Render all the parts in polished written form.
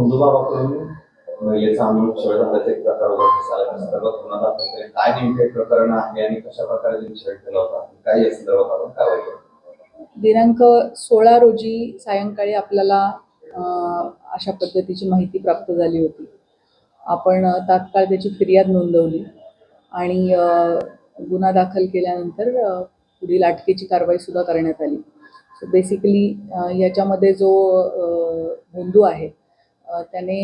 बंधुभावाकडून याचा अनुभव छळ झाल्याचा एक प्रकार वगैरे दिसायला त्या संदर्भात गुन्हा दाखल केला. काय नेमके प्रकरण आहे आणि कशा प्रकारे त्यांनी छळ केला होता, काय या संदर्भात आपण कारवाई केली? दिनांक 16 रोजी सायंकाळी आपल्याला अशा पद्धतीची माहिती प्राप्त झाली होती. आपण तात्काळ त्याची फिर्याद नोंदवली आणि गुन्हा दाखल केल्यानंतर पुढील अटकेची कारवाई सुद्धा करण्यात आली. सो बेसिकली याच्यामध्ये जो बंधू आहे त्याने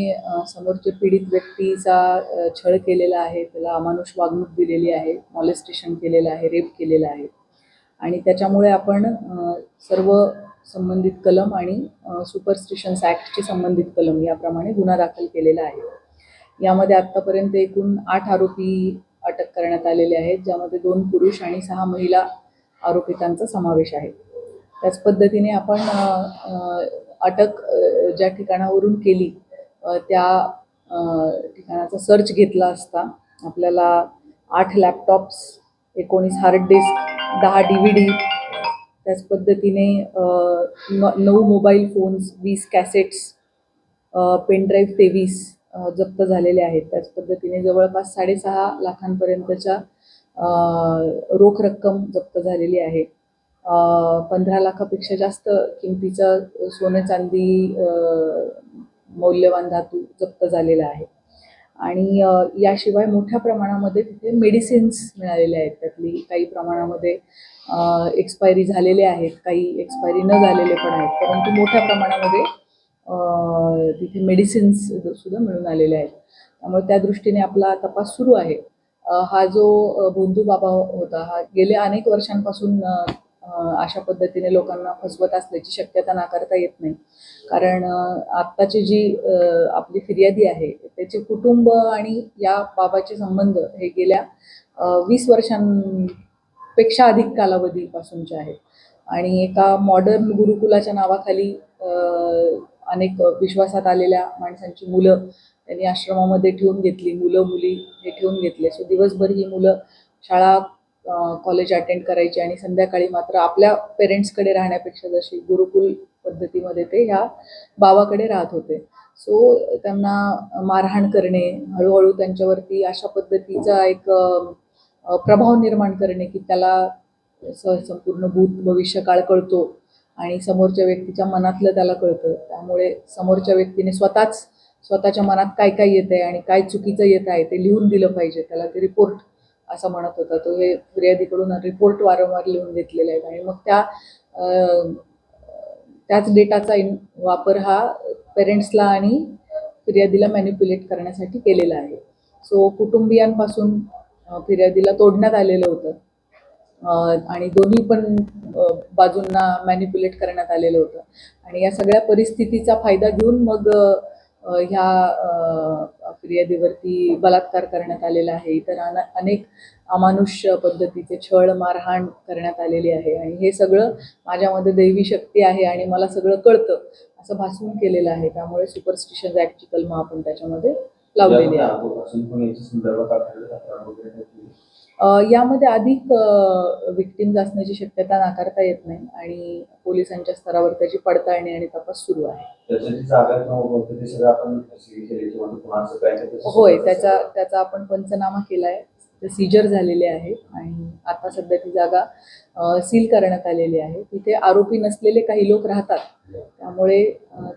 समोरचे पीडित व्यक्तीचा छळ केलेला आहे, त्याला अमानुष वागणूक दिलेली आहे, मॉलेस्टेशन केलेलं आहे, रेप केलेला आहे आणि त्याच्यामुळे आपण सर्व संबंधित कलम आणि सुपरस्टिशन्स ॲक्टचे संबंधित कलम याप्रमाणे गुन्हा दाखल केलेला आहे. यामध्ये आत्तापर्यंत एकूण 8 आरोपी अटक करण्यात आलेले आहेत, ज्यामध्ये 2 पुरुष आणि 6 महिला आरोपितांचा समावेश आहे. त्याच पद्धतीने आपण अटक ज्या ठिकाणावरून केली त्या ठिकाणाचा सर्च घेतला असता आपल्याला 8 लॅपटॉप्स, 19 हार्ड डिस्क, 10 DVD, त्याच पद्धतीने 9 मोबाईल फोन्स, 20 कॅसेट्स, पेनड्राईव्ह 23 जप्त झालेले आहेत. त्याच पद्धतीने जवळपास 6.5 लाखांपर्यंतच्या रोख रक्कम जप्त झालेली आहे. 15 लाखापेक्षा जास्त किमतीचं सोनं चांदी मौल्यवान धातू जप्त झालेला आहे आणि याशिवाय मोठ्या प्रमाणामध्ये तिथे मेडिसिन्स मिळालेले आहेत. त्यातली काही प्रमाणामध्ये एक्सपायरी झालेले आहेत, काही एक्सपायरी न झालेले पण आहेत, परंतु मोठ्या प्रमाणामध्ये तिथे मेडिसिन्स सुद्धा मिळून आलेले आहेत. त्यामुळे त्या दृष्टीने आपला तपास सुरू आहे. हा जो भोंदू बाबा होता हा गेल्या अनेक वर्षांपासून अशा पद्धतीने लोकांना फसवत असल्याची शक्यता नाकारता येत नाही. कारण आत्ताची जी आपली फिर्यादी आहे त्याचे कुटुंब आणि या बाबाचे संबंध हे गेल्या 20 वर्षांपेक्षा अधिक कालावधीपासूनचे आहेत आणि एका मॉडर्न गुरुकुलाच्या नावाखाली अनेक विश्वासात आलेल्या माणसांची मुलं त्यांनी आश्रमामध्ये ठेवून घेतली, मुलं मुली हे ठेवून घेतले. सो दिवसभर ही मुलं शाळा कॉलेज अटेंड करायची आणि संध्याकाळी मात्र आपल्या पेरेंट्सकडे राहण्यापेक्षा जशी गुरुकुल पद्धतीमध्ये ते ह्या बाबाकडे राहत होते. सो त्यांना मारहाण करणे, हळूहळू त्यांच्यावरती अशा पद्धतीचा एक प्रभाव निर्माण करणे की त्याला संपूर्ण भूत भविष्यकाळ कळतो आणि समोरच्या व्यक्तीच्या मनातलं त्याला कळतं. त्यामुळे समोरच्या व्यक्तीने स्वतःच्या मनात काय काय येत आहे आणि काय चुकीचं येत आहे ते लिहून दिलं पाहिजे. त्याला ते रिपोर्ट असं म्हणत होता. तो हे फिर्यादीकडून रिपोर्ट वारंवार लिहून घेतलेले आहेत आणि मग त्याच डेटाचा वापर हा पेरेंट्सला आणि फिर्यादीला मॅनिप्युलेट करण्यासाठी केलेला आहे. सो कुटुंबियांपासून फिर्यादीला तोडण्यात आलेलं होतं आणि दोन्ही पण बाजूंना मॅनिप्युलेट करण्यात आलेलं होतं आणि या सगळ्या परिस्थितीचा फायदा घेऊन मग ह्या फिर्यादीवरती बलात्कार करण्यात आलेला आहे. इतर अनेक अमानुष्य पद्धतीचे छळ, मारहाण करण्यात आलेली आहे आणि हे सगळं माझ्यामध्ये दैवी शक्ती आहे आणि मला सगळं कळतं असं भासवून केलेलं आहे. त्यामुळे सुपरस्टिशन्स ॲक्टची कलमं आपण त्याच्यामध्ये लावलेली आहे. यामध्ये अधिक विक्टिम्स असण्याची शक्यता नाकारता येत नाही आणि पोलिसांच्या स्तरावर त्याची पडताळणी आणि तपास सुरू आहे. होय, त्याचा आपण पंचनामा केलाय, ते सीजर झालेले आहे आणि आता सध्या ती जागा सील करण्यात आलेली आहे. तिथे आरोपी नसलेले काही लोक राहतात, त्यामुळे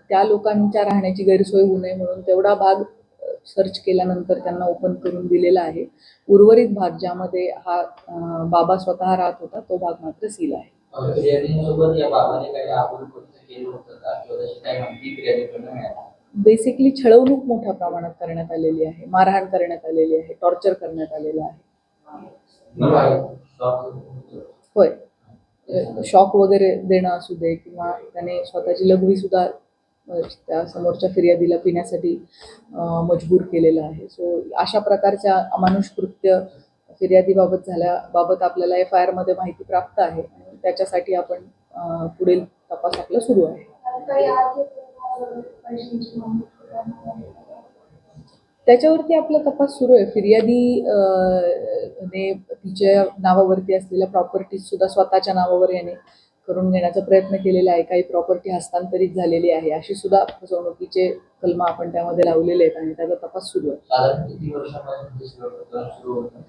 त्या लोकांच्या राहण्याची गैरसोय होऊ नये म्हणून तेवढा भाग सर्च केल्यानंतर त्यांना ओपन करून दिलेला आहे. उर्वरित भाग ज्यामध्ये हा बाबा स्वतः राहत होता तो भाग मात्र सील आहे. बेसिकली छळवणूक मोठ्या प्रमाणात करण्यात आलेली आहे, मारहाण करण्यात आलेली आहे, टॉर्चर करण्यात आलेलं आहे. होय, शॉक वगैरे देणं असू दे किंवा त्याने स्वतःची लघवी सुद्धा त्या समोरच्या फिर्यादीला पिण्यासाठी मजबूर केलेलं आहे. सो अशा प्रकारच्या अमानुष कृत्य फिर्यादीबाबत आपल्याला FIR मध्ये माहिती प्राप्त आहे आणि त्याच्यासाठी आपण पुढील तपास आपला सुरू आहे. त्याच्यावरती आपला तपास सुरू आहे. फिर्यादी ने तिच्या नावावरती असलेल्या प्रॉपर्टीज सुद्धा स्वतःच्या नावावर याने करून घेण्याचा प्रयत्न केलेला आहे, काही प्रॉपर्टी हस्तांतरित झालेली आहे, अशी सुद्धा फसवणुकीचे कलम आपण त्यामध्ये लावलेले आहेत आणि त्याचा तपास सुरू आहे. साधारण किती वर्षापासून हे सगळं सुरू होतं?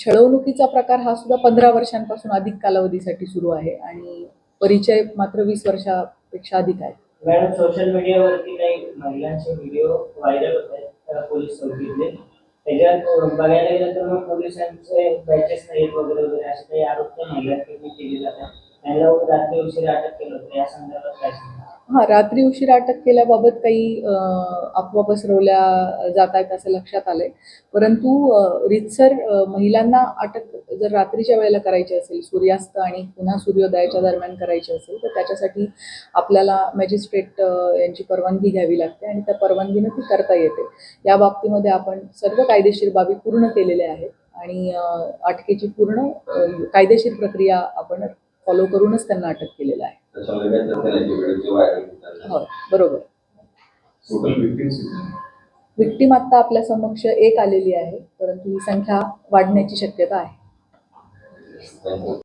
छळवणुकीचा प्रकार हा सुद्धा 15 वर्षांपासून अधिक कालावधीसाठी सुरू आहे आणि परिचय मात्र 20 वर्षापेक्षा अधिक आहे. मॅडम, सोशल मीडियावरती काही महिलांचे व्हिडिओ व्हायरल होत आहेत पोलीस चौकीतले. त्याच्यात बघायला गेलं तर मग पोलिसांचे बॅचेस नाहीत वगैरे वगैरे असे काही आरोप त्या महिलांकडून केले जातात. त्यांना रात्री उशिरा अटक केलं होतं, या संदर्भात काय सांगणार? हा, रात्री उशिरा अटक केल्याबाबत काही अफवा पसरवल्या जात आहेत असं लक्षात आलंय. परंतु रीतसर महिलांना अटक जर रात्रीच्या वेळेला करायची असेल, सूर्यास्त आणि पुन्हा सूर्योदयाच्या दरम्यान करायची असेल, तर त्याच्यासाठी आपल्याला मॅजिस्ट्रेट यांची परवानगी घ्यावी लागते आणि त्या परवानगीनं ती करता येते. या बाबतीमध्ये आपण सर्व कायदेशीर बाबी पूर्ण केलेल्या आहेत आणि अटकेची पूर्ण कायदेशीर प्रक्रिया आपण फॉलो करूनच त्यांना अटक केलेलं आहे. त्याच्यामध्ये काय चर्चा नाही की व्हिडिओ जे व्हायरल होतात. होय, बरोबर. टोटल विक्टिम्स विक्टीम आता आपल्या समक्ष एक आलेली आहे, परंतु ही संख्या वाढण्याची शक्यता आहे.